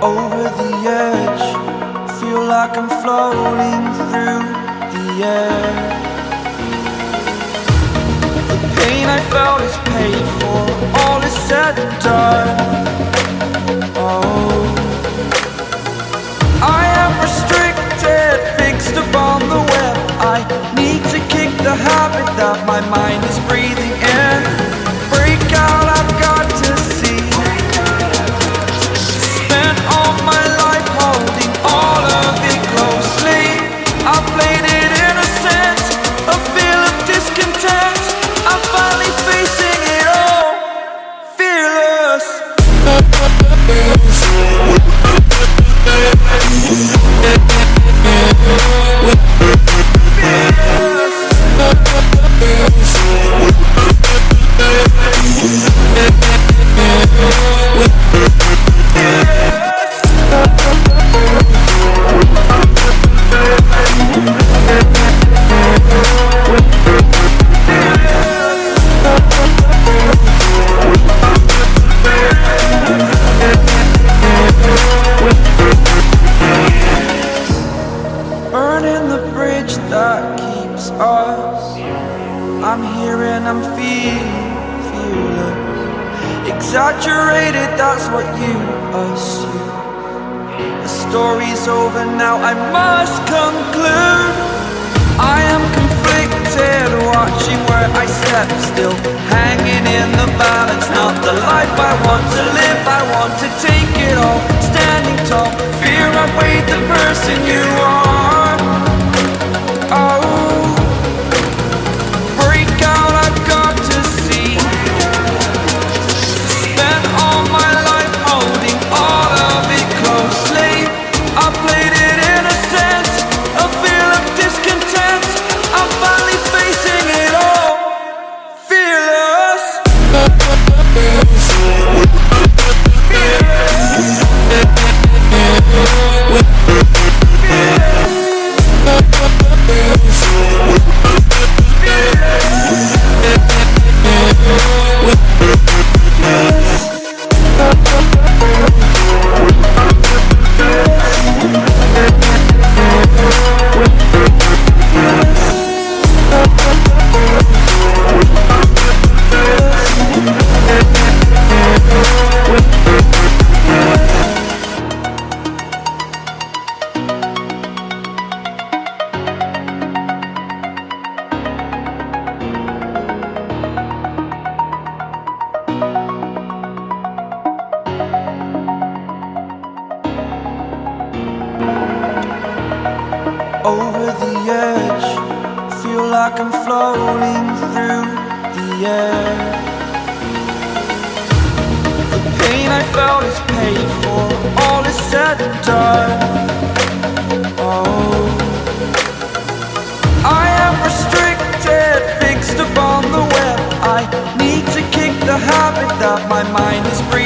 over the edge. Feel like I'm floating through the air. The pain I felt is paid for, all is said and done. Oh, I am restricted, fixed upon the web. I need to kick the habit that my mind is breathing in. Break out, I've got to see. Spent all my life holding all of it closely. I played it innocent, a feel of discontent. I'm finally facing it all, fearless. Burning the bridge that keeps us. I'm here and I'm feeling fearless. Exaggerated, that's what you assume. The story's over now, I must conclude. I am conflicted, watching where I step still, hanging in the balance. Not the life I want to live, I want to take it all. Standing tall, fear I weighed the person you are. Oh, break out, I've got to see. Spent all my life holding all of it closely. I played it innocent, a feel of discontent. I'm finally facing it all, fearless. Over the edge, feel like I'm floating through the air. The pain I felt is paid for, all is said and done. Oh, I am restricted, fixed upon the web. I need to kick the habit that my mind is breathing.